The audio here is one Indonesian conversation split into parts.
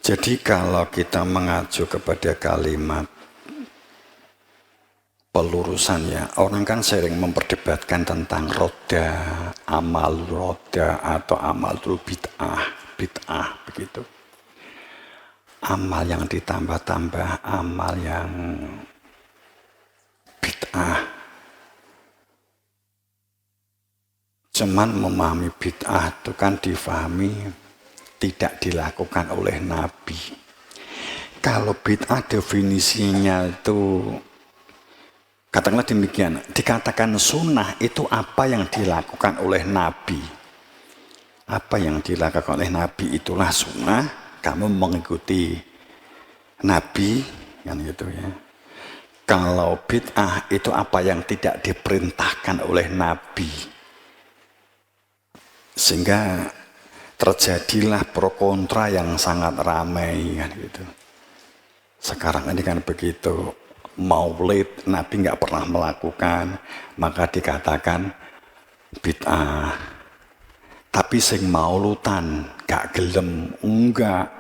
Jadi kalau kita mengacu kepada kalimat pelurusannya, orang kan sering memperdebatkan tentang roda, amal roda atau amal bid'ah, bid'ah begitu. Amal yang ditambah-tambah, amal yang bid'ah. Cuman memahami bid'ah itu kan difahami tidak dilakukan oleh Nabi. Kalau bid'ah definisinya itu katakanlah demikian, dikatakan sunnah itu apa yang dilakukan oleh Nabi. Apa yang dilakukan oleh Nabi itulah sunnah, kamu mengikuti Nabi, kan gitu ya. Kalau bid'ah itu apa yang tidak diperintahkan oleh Nabi. Sehingga terjadilah pro kontra yang sangat ramai kan gitu. Sekarang ini kan begitu, maulid Nabi nggak pernah melakukan, maka dikatakan bid'ah. Tapi sing maulutan gak gelem, enggak.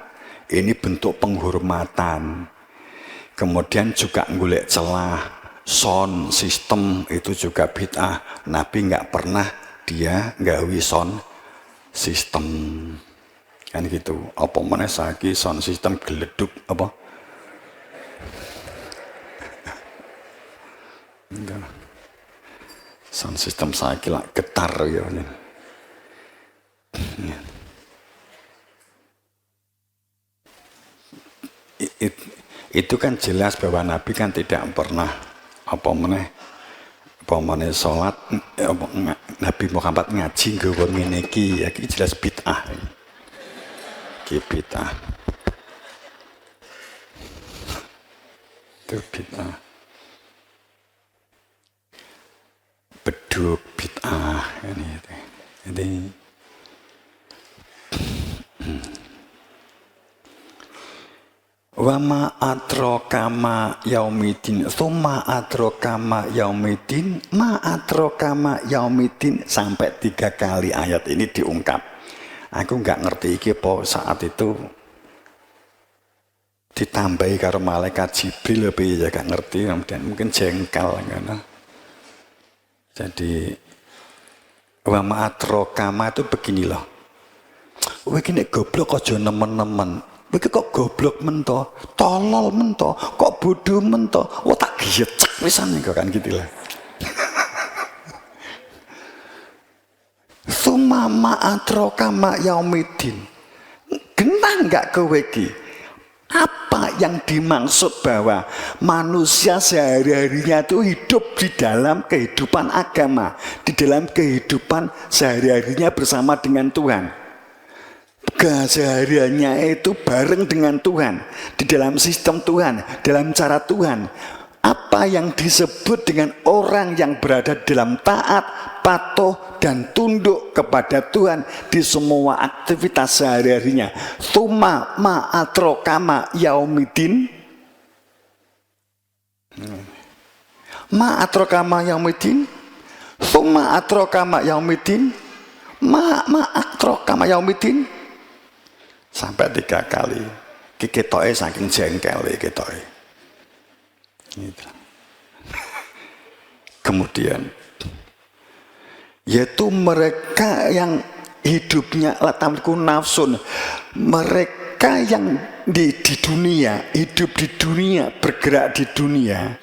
Ini bentuk penghormatan. Kemudian juga ngulek celah, sound system itu juga bid'ah. Nabi nggak pernah dia nggawi sound sistem kan gitu. Apa mana saiki sound system geleduk apa sound system saiki lah getar ya. Itu kan jelas bahwa Nabi kan tidak pernah apa mana sholat Nabi Muhammad ngaji nggawa ngene iki, iki jelas bid'ah. Iki bid'ah. Itu bid'ah. Beduk bid'ah ini. Jadi wa ma adraka ma yaumidin tsumma adraka ma yaumidin ma adraka ma yaumidin sampai 3 kali ayat ini diungkap. Aku nggak ngerti iki po saat itu ditambahi karo malaikat Jibril lebih ya gak ngerti, kemudian mungkin jengkel kan. Jadi wa ma adraka ma itu begini loh. Kowe iki nek goblok aja nemen-nemen. Kowe kok goblok mento, tolol mento, kok bodoh mento, wah tak giyecek pisan kok kan gitu lah. Sumama atroka ma yaumidin. Genah enggak kowe iki? Apa yang dimaksud bahwa manusia sehari-harinya itu hidup di dalam kehidupan agama, di dalam kehidupan sehari-harinya bersama dengan Tuhan. Kesehariannya itu bareng dengan Tuhan, di dalam sistem Tuhan, dalam cara Tuhan. Apa yang disebut dengan orang yang berada dalam taat, patuh, dan tunduk kepada Tuhan di semua aktivitas sehari-harinya. Tsumma ma adraka ma yaumidin. Ma adraka ma yaumidin. Tsumma adraka ma yaumidin. Ma adraka ma yaumidin. Sampai 3 kali. Ketoke saking jengkel ketoke. Gitu. Kemudian yaitu mereka yang hidupnya latamku nafsun, mereka yang di dunia, hidup di dunia, bergerak di dunia,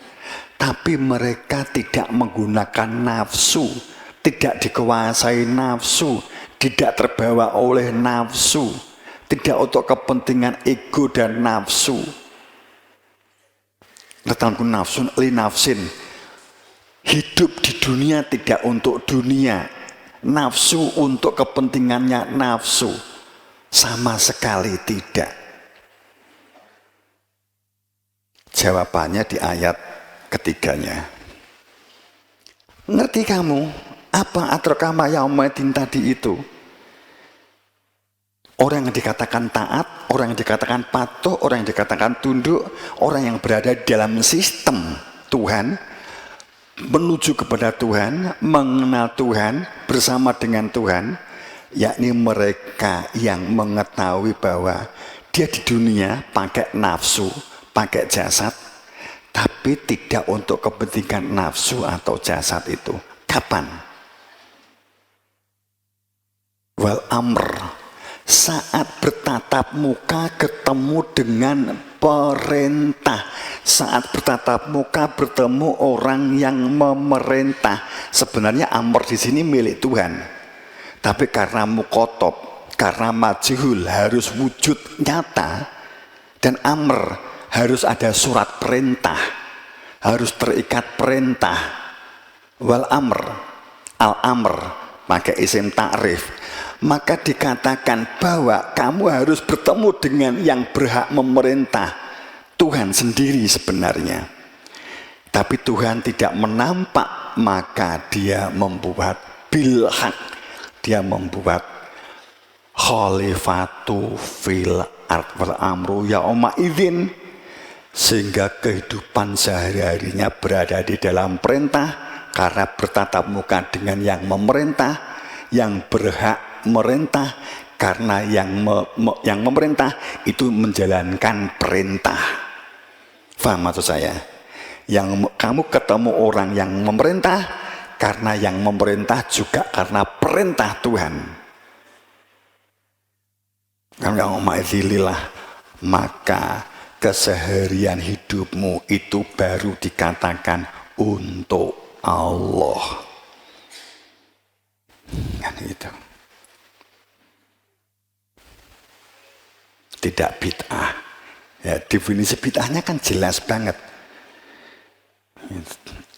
tapi mereka tidak menggunakan nafsu, tidak dikuasai nafsu, tidak terbawa oleh nafsu, tidak untuk kepentingan ego dan nafsu. Latamku nafsun li nafsin. Hidup di dunia tidak untuk dunia, nafsu untuk kepentingannya nafsu, sama sekali tidak. Jawabannya di ayat ketiganya. Ngerti kamu apa adraka ma yaumidin tadi itu? Orang yang dikatakan taat, orang yang dikatakan patuh, orang yang dikatakan tunduk, orang yang berada di dalam sistem Tuhan, menuju kepada Tuhan, mengenal Tuhan, bersama dengan Tuhan, yakni mereka yang mengetahui bahwa Dia di dunia pakai nafsu, pakai jasad, tapi tidak untuk kepentingan nafsu atau jasad itu. Kapan? Wal amr, saat bertatap muka ketemu dengan perintah. Saat bertatap muka bertemu orang yang memerintah. Sebenarnya amr di sini milik Tuhan. Tapi karena mukotob, karena majhul harus wujud nyata, dan amr harus ada surat perintah, harus terikat perintah. Wal amr, al amr pakai isim ta'rif, maka dikatakan bahwa kamu harus bertemu dengan yang berhak memerintah, Tuhan sendiri sebenarnya. Tapi Tuhan tidak menampak, maka dia membuat bilhaq, dia membuat khalifatu fil ard wal amru yauma idzin, sehingga kehidupan sehari-harinya berada di dalam perintah karena bertatap muka dengan yang memerintah, yang berhak merintah, karena yang memerintah itu menjalankan perintah. Faham maksud saya? Yang kamu ketemu orang yang memerintah karena yang memerintah juga karena perintah Tuhan. Kalau ma'idhililah, maka keseharian hidupmu itu baru dikatakan untuk Allah. Kan itu. Tidak bid'ah. Ya, definisi bid'ahnya kan jelas banget.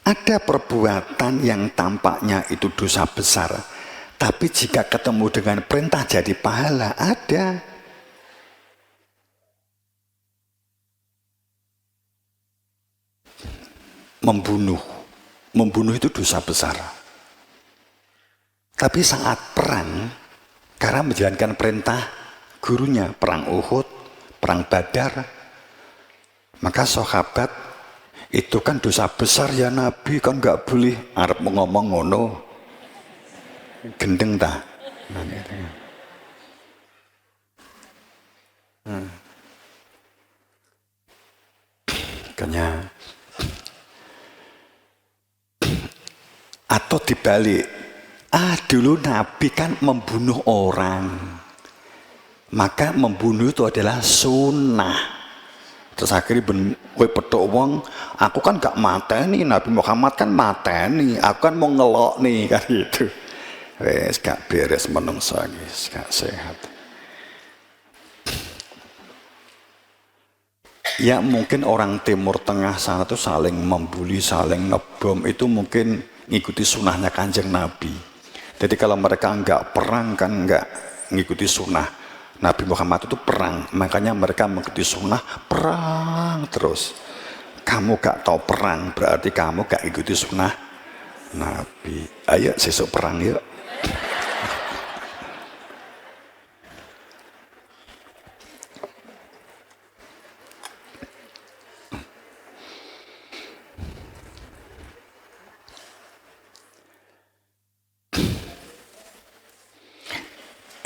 Ada perbuatan yang tampaknya itu dosa besar, tapi jika ketemu dengan perintah jadi pahala, ada. Membunuh itu dosa besar. Tapi saat perang, karena menjalankan perintah gurunya, perang Uhud, perang Badar, maka sahabat itu kan dosa besar ya Nabi, kan nggak boleh arep ngomong ngono. Gendeng ta? Makanya atau dibalik, dulu Nabi kan membunuh orang, maka membunuh itu adalah sunnah. Terus akhirnya kowe petuk wong, aku kan gak mateni, Nabi Muhammad kan mateni, aku kan mau ngelok nih, kan gitu. Wes gak beres menungso guys, gak sehat. Ya mungkin orang Timur Tengah sana tuh saling membuli, saling ngebom, itu mungkin ngikuti sunnahnya Kanjeng Nabi. Jadi kalau mereka enggak perang kan enggak ngikuti sunnah Nabi Muhammad, itu perang, makanya mereka mengikuti sunnah perang terus. Kamu gak tahu perang berarti kamu gak ikuti sunnah Nabi. Ayo sesuk perang yuk.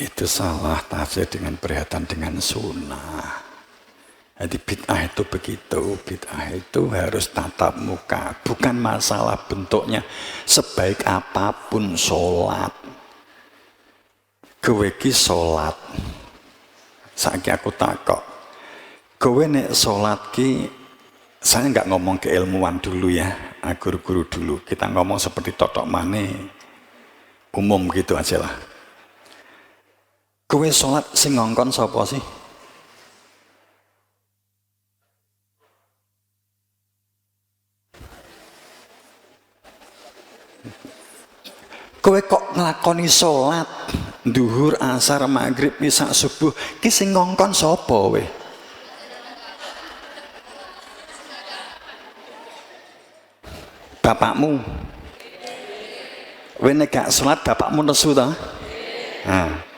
Itu salah tafsir dengan berkaitan dengan sunnah. Jadi bid'ah itu begitu, bid'ah itu harus tatap muka, bukan masalah bentuknya. Sebaik apapun sholat, kowe ki sholat, saiki aku takok, kowe nek sholat ki, saya nggak ngomong ke ilmuwan dulu ya, guru-guru dulu, kita ngomong seperti totok mane, umum gitu aja lah. Kowe sholat sing ngongkon sapa sih? Kowe kok nglakoni sholat duhur, asar, maghrib, isya, subuh, ki sing ngongkon sapa we? Bapakmu. Kowe nek gak sholat bapakmu nesu ta? Nah.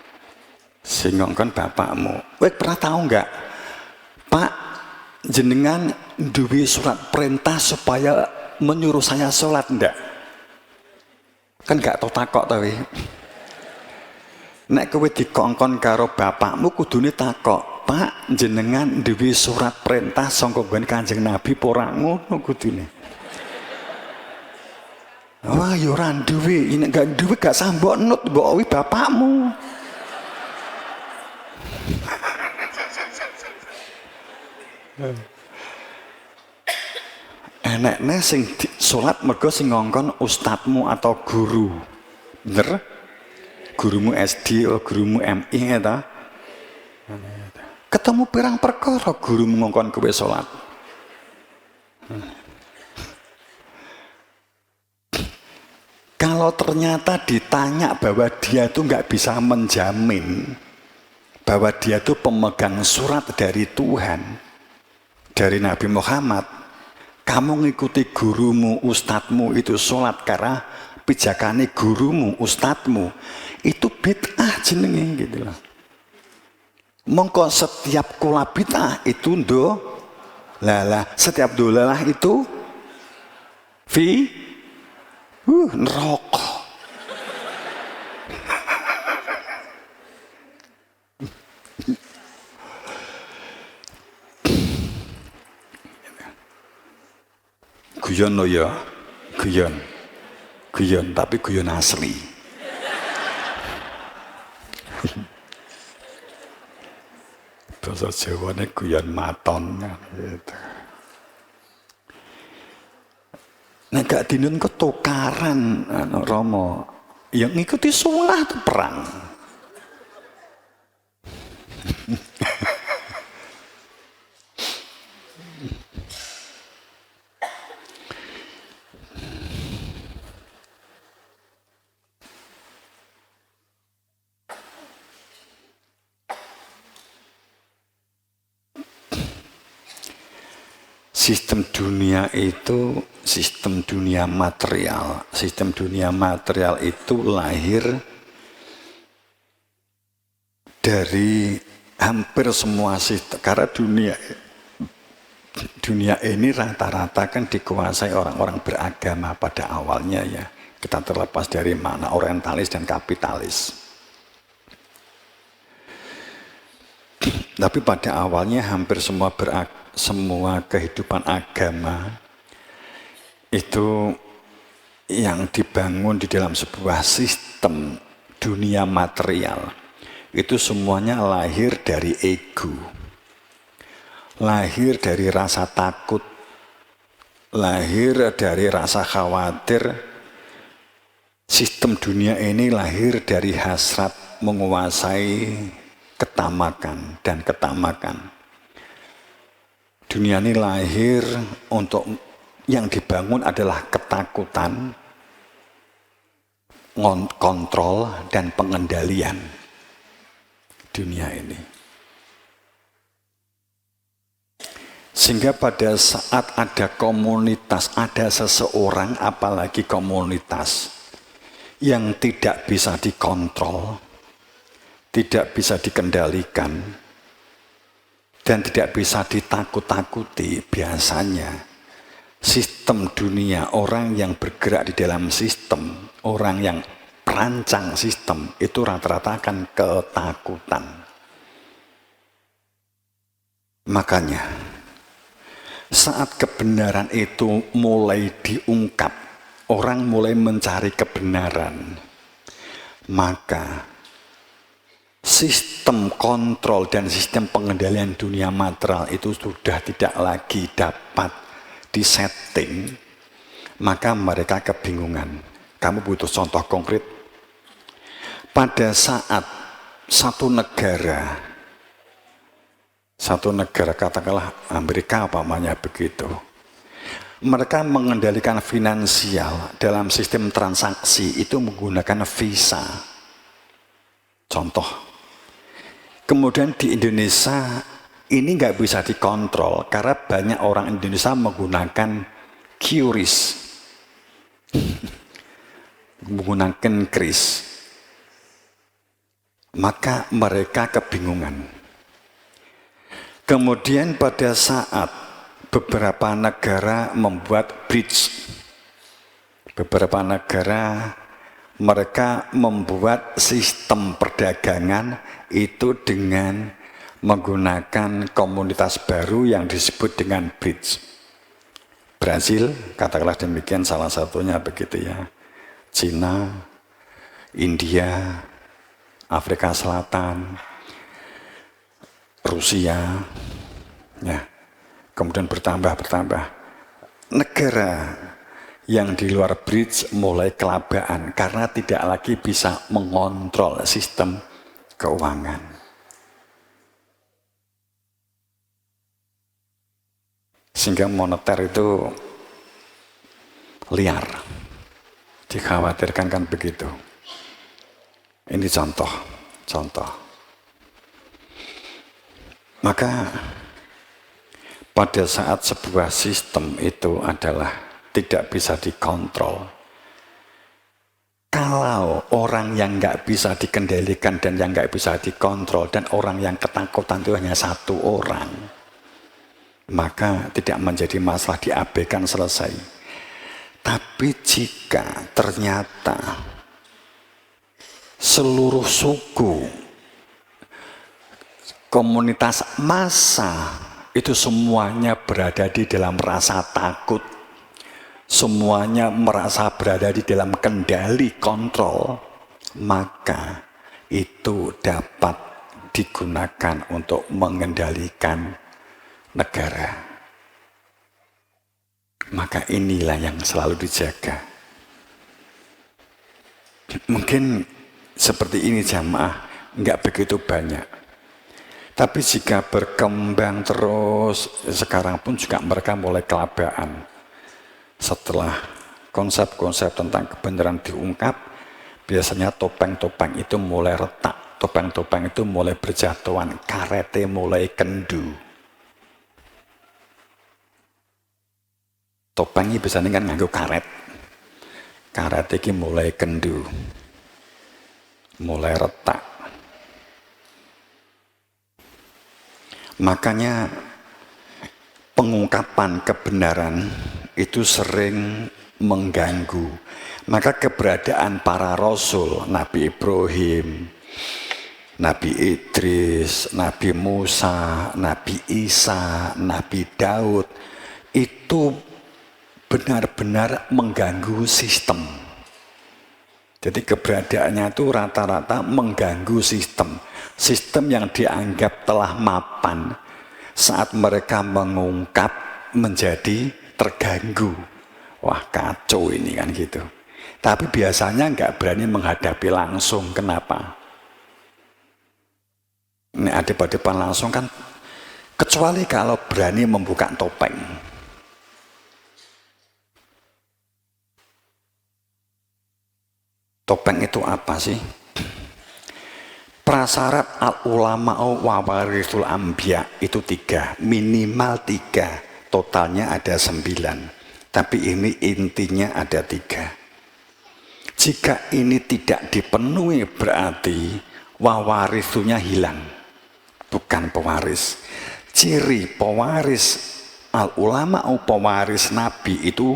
Sing ngongkon bapakmu. Kowe pernah tahu enggak, Pak, jenengan duwe surat perintah supaya menyuruh saya sholat enggak? Kan enggak tau takok tapi. Nek kowe dikongkon karo bapakmu kudune takok, Pak jenengan duwe surat perintah saka nggon Kanjeng Nabi apa ora ngono kudune. Wah ya ora duwe, ini gak duwe gak sambok nut mbok wi bapakmu. Enekne sing salat mergo sing ngongkon ustadmu atau guru. Bener? Gurumu SD atau gurumu MI ta? Ketemu pirang perkara gurumu ngongkon kowe salat. Kalau ternyata ditanya bahwa dia itu nggak bisa menjamin bahwa dia itu pemegang surat dari Tuhan, dari Nabi Muhammad, kamu ngikuti gurumu, ustadmu itu sholat karena pijakane gurumu, ustadmu, itu bid'ah jenenge gitu loh. Mongko setiap kula bid'ah itu lalah, setiap dolalah itu neraka. Guyon lo ya, guyon tapi guyon asli. Bahasa Jawane guyon maton gitu. Nek gak dinun ketukaran Rama, yang ngikuti sunnah itu perang. Sistem dunia itu sistem dunia material. Sistem dunia material itu lahir dari hampir semua sistem. Karena dunia ini rata-rata kan dikuasai orang-orang beragama pada awalnya ya. Kita terlepas dari mana orientalis dan kapitalis. Tapi pada awalnya hampir semua kehidupan agama itu yang dibangun di dalam sebuah sistem dunia material itu semuanya lahir dari ego, lahir dari rasa takut, lahir dari rasa khawatir. Sistem dunia ini lahir dari hasrat menguasai ketamakan dan ketamakan. Dunia ini lahir untuk yang dibangun adalah ketakutan, kontrol, dan pengendalian dunia ini. Sehingga pada saat ada komunitas, ada seseorang, apalagi komunitas yang tidak bisa dikontrol, tidak bisa dikendalikan, dan tidak bisa ditakut-takuti, biasanya sistem dunia, orang yang bergerak di dalam sistem, orang yang perancang sistem, itu rata-rata akan ketakutan. Makanya, saat kebenaran itu mulai diungkap, orang mulai mencari kebenaran, maka sistem kontrol dan sistem pengendalian dunia material itu sudah tidak lagi dapat disetting, maka mereka kebingungan. Kamu butuh contoh konkret. Pada saat satu negara katakanlah Amerika apamanya begitu, mereka mengendalikan finansial dalam sistem transaksi itu menggunakan visa. Contoh. Kemudian di Indonesia ini nggak bisa dikontrol karena banyak orang Indonesia menggunakan QRIS, menggunakan kris. Maka mereka kebingungan. Kemudian pada saat beberapa negara membuat bridge, beberapa negara mereka membuat sistem perdagangan itu dengan menggunakan komunitas baru yang disebut dengan BRICS. Brasil, katakanlah demikian, salah satunya begitu ya. Cina, India, Afrika Selatan, Rusia, ya. Kemudian bertambah. Negara yang di luar BRICS mulai kelabaan karena tidak lagi bisa mengontrol sistem keuangan. Sehingga moneter itu liar. Dikhawatirkan kan begitu. Ini contoh. Maka pada saat sebuah sistem itu adalah tidak bisa dikontrol. Kalau orang yang nggak bisa dikendalikan dan yang nggak bisa dikontrol dan orang yang ketakutan itu hanya satu orang, maka tidak menjadi masalah, diabaikan, selesai. Tapi jika ternyata seluruh suku, komunitas massa itu semuanya berada di dalam rasa takut, semuanya merasa berada di dalam kendali kontrol, maka itu dapat digunakan untuk mengendalikan negara. Maka inilah yang selalu dijaga. Mungkin seperti ini jamaah nggak begitu banyak. Tapi jika berkembang terus, sekarang pun juga mereka mulai kelabaan. Setelah konsep-konsep tentang kebenaran diungkap, biasanya topeng-topeng itu mulai retak, topeng-topeng itu mulai berjatuhan, karete mulai kendu. Topeng ini biasanya kan nganggo karet. Karet ini mulai kendu, mulai retak. Makanya pengungkapan kebenaran itu sering mengganggu. Maka keberadaan para rasul, Nabi Ibrahim, Nabi Idris, Nabi Musa, Nabi Isa, Nabi Daud, itu benar-benar mengganggu sistem. Jadi keberadaannya itu rata-rata mengganggu sistem. Sistem yang dianggap telah mapan saat mereka mengungkap menjadi terganggu. Wah, kacau ini kan gitu. Tapi biasanya nggak berani menghadapi langsung. Kenapa? Ini depan langsung kan, kecuali kalau berani membuka topeng. Topeng itu apa sih? Prasyarat al-ulama'u wa warithul anbiya itu 3, minimal 3, totalnya ada 9. Tapi ini intinya ada 3. Jika ini tidak dipenuhi berarti wawarithunya hilang, bukan pewaris. Ciri pewaris al-ulama'u, pewaris Nabi itu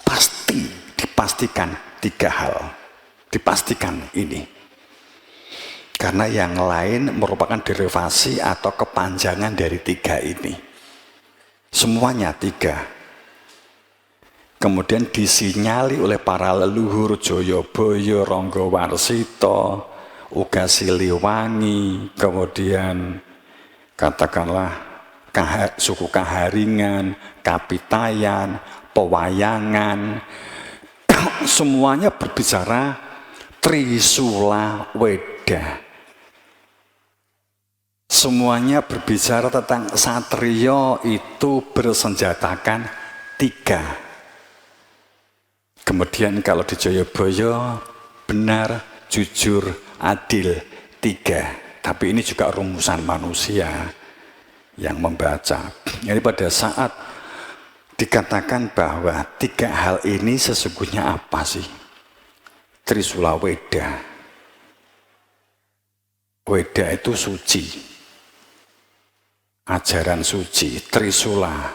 pasti dipastikan 3 hal. Dipastikan ini. Karena yang lain merupakan derivasi atau kepanjangan dari 3 ini. Semuanya 3. Kemudian disinyali oleh para leluhur Jayabaya, Ranggawarsita, Uga Siliwangi, kemudian katakanlah suku Kaharingan, Kapitayan, Pewayangan. Semuanya berbicara Trisula Weda. Semuanya berbicara tentang satrio itu bersenjatakan 3. Kemudian kalau di Jayabaya benar, jujur, adil 3. Tapi ini juga rumusan manusia yang membaca. Jadi pada saat dikatakan bahwa 3 hal ini sesungguhnya apa sih? Trisula Weda. Weda itu suci. Ajaran suci, Trisula.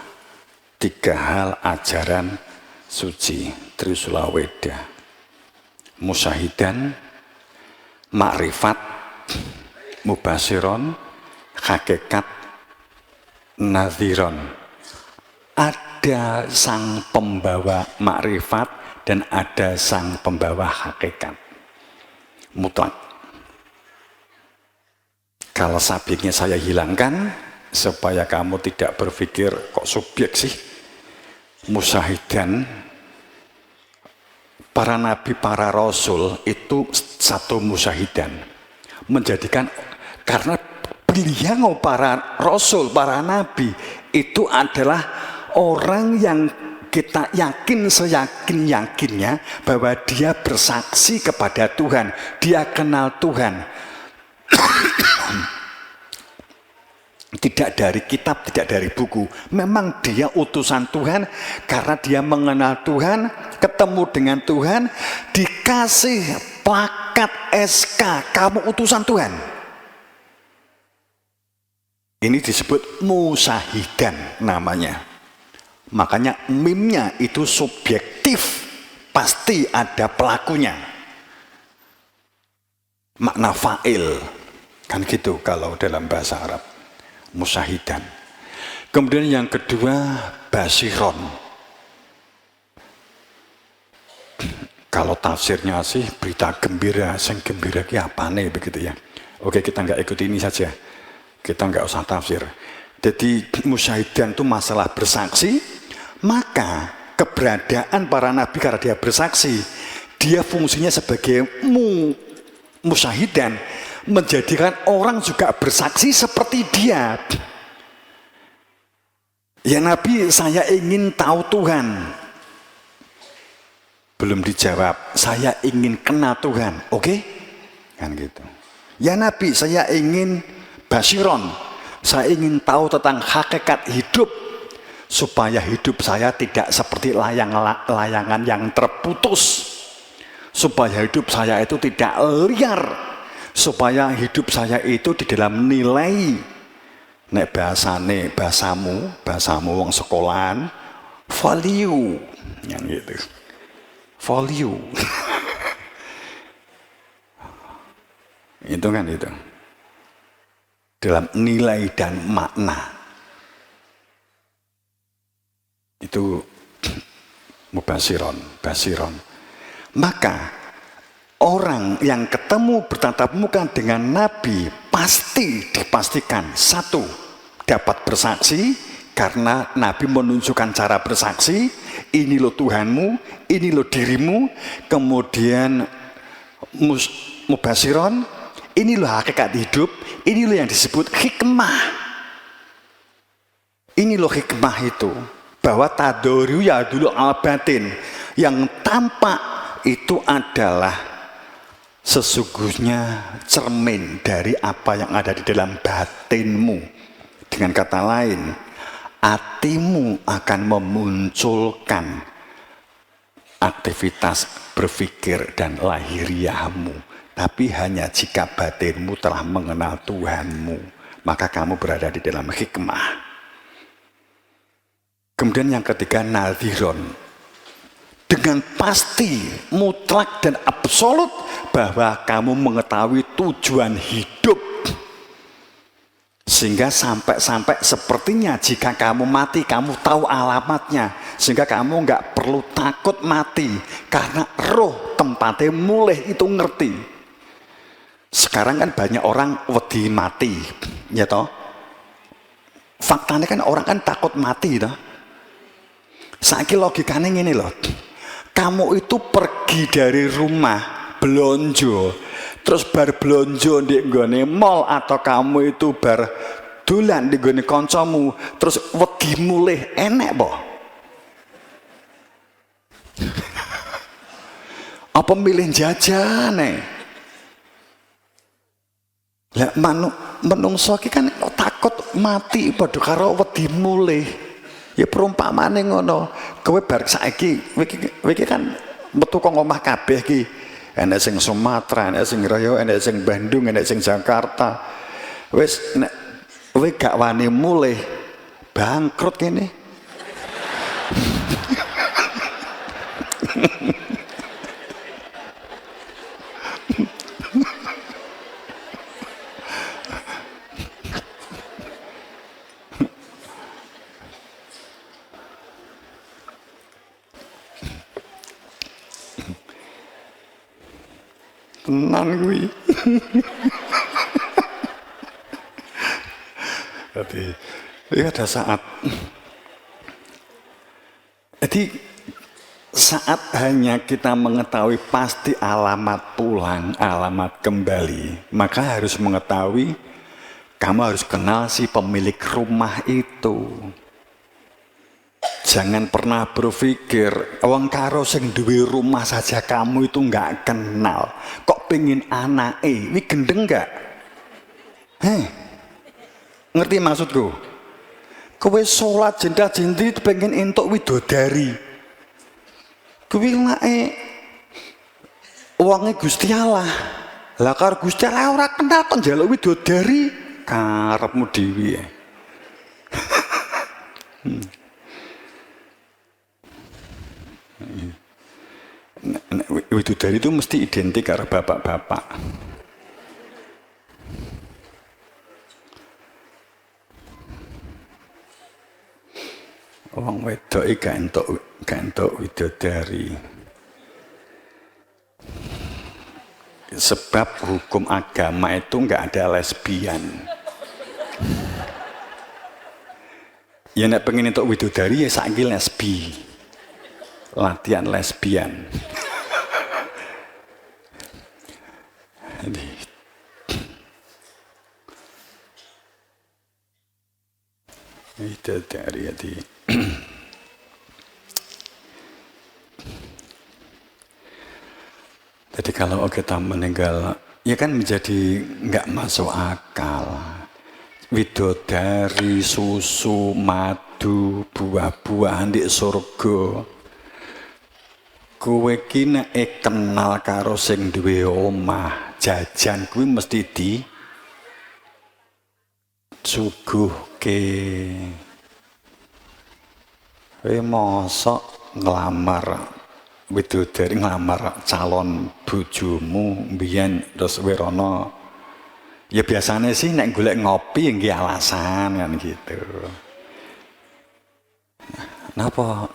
3 hal ajaran suci, Trisula Weda. Musyahidan, makrifat, mubasyiron, hakikat nadhiron. Ada sang pembawa makrifat dan ada sang pembawa hakikat mutlak. Kalau subjeknya saya hilangkan supaya kamu tidak berpikir kok subjek sih. Musyahidan, para nabi, para rasul itu satu musyahidan, menjadikan, karena beliau para rasul, para nabi itu adalah orang yang kita yakin seyakin-yakinnya bahwa dia bersaksi kepada Tuhan, dia kenal Tuhan. Tidak dari kitab, tidak dari buku. Memang dia utusan Tuhan karena dia mengenal Tuhan, ketemu dengan Tuhan, dikasih plakat SK, kamu utusan Tuhan. Ini disebut musyahidan namanya. Makanya mimnya itu subjektif, pasti ada pelakunya. Makna fa'il, kan gitu kalau dalam bahasa Arab. Musyahidan. Kemudian yang kedua basiron. Kalau tafsirnya sih berita gembira, sing gembira ki apane begitu ya. Oke, kita nggak ikut ini saja. Kita nggak usah tafsir. Jadi musyahidan itu masalah bersaksi, maka keberadaan para nabi karena dia bersaksi, dia fungsinya sebagai musyahidan, menjadikan orang juga bersaksi seperti dia. Ya Nabi, saya ingin tahu Tuhan. Belum dijawab, saya ingin kenal Tuhan. Oke? Kan gitu. Ya Nabi, saya ingin basiron. Saya ingin tahu tentang hakikat hidup, supaya hidup saya tidak seperti layangan yang terputus, supaya hidup saya itu tidak liar, supaya hidup saya itu di dalam nilai. Nek bahasane, bahasamu wong sekolahan, value, yang gitu, value. Itu kan itu, dalam nilai dan makna. Itu basiron. Maka orang yang ketemu bertatap muka dengan Nabi pasti dipastikan satu, dapat bersaksi karena Nabi menunjukkan cara bersaksi, ini lo Tuhanmu, ini lo dirimu. Kemudian mubasiron, ini lo hakikat hidup, ini lo yang disebut hikmah. Ini lo hikmah itu, bahwa tadoriu ya dulu al-batin, yang tampak itu adalah sesungguhnya cermin dari apa yang ada di dalam batinmu. Dengan kata lain, hatimu akan memunculkan aktivitas berpikir dan lahiriahmu. Tapi hanya jika batinmu telah mengenal Tuhanmu, maka kamu berada di dalam hikmah. Kemudian yang ketiga, nadhiron. Dengan pasti, mutlak dan absolut bahwa kamu mengetahui tujuan hidup. Sehingga sampai sepertinya jika kamu mati, kamu tahu alamatnya. Sehingga kamu nggak perlu takut mati. Karena roh tempatnya mulai itu ngerti. Sekarang kan banyak orang wedi mati. Ya toh? Faktanya kan orang kan takut mati toh. Saiki logikanya ini loh. Kamu itu pergi dari rumah belonjo, terus bar belonjo di nggone mall, atau kamu itu bar dolan di nggone kancamu, terus wedi mulih, enek boh? Apa milih jajane? Lah menungso iki kan takut mati padha karo wedi mulih. Ya perumpamane ngono. Kowe bar saiki iki kan metu kok omah kabeh iki. Enek sing Sumatera, enek sing Raya, enek sing Bandung, enek sing Jakarta. Wis nek kowe gak wani mulih, bangkrut kene. tenan kuwi. Jadi ada saat hanya kita mengetahui pasti alamat pulang, alamat kembali, maka harus mengetahui, kamu harus kenal si pemilik rumah itu. Jangan pernah berpikir, wong karo sing duwe rumah saja kamu itu nggak kenal, kok pengen anake, ini gendeng nggak? Ngerti maksudku? Kowe sholat jendah-jendri pengen entuk widodari. Kuwi lake wonge Gusti Allah. Lah karo Gusti Allah ora kenal kok njaluk widodari, karepmu dhewe. Widodari itu mesti identik karo bapak-bapak. Wong wedok iki gak entuk widodari. Sebab hukum agama itu nggak ada lesbian. Ya nek pengen entuk widodari ya saiki lesbi. Latihan lesbian. Widodari jadi. Jadi kalau kita meninggal, ya kan menjadi nggak masuk akal. Widodari, susu, madu, buah-buahan di surga. Kowe ki nek kenal karo sing duwe omah, jajan kuwi mesti di suguhke. Kowe mosok nglamar widodari, nglamar calon bojomu mbiyen terus werono. Ya biasanya sih nek golek ngopi nggih alasan kan gitu. Napa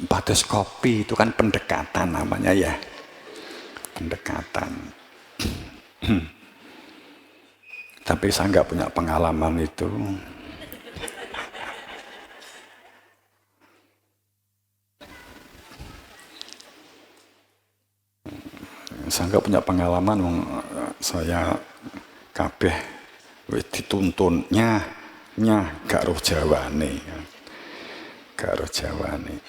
batas kopi itu kan pendekatan namanya ya. Pendekatan. Tapi saya nggak punya pengalaman itu. Saya nggak punya pengalaman, saya kabeh wis dituntunnya gak roh Jawane. Gak roh Jawane.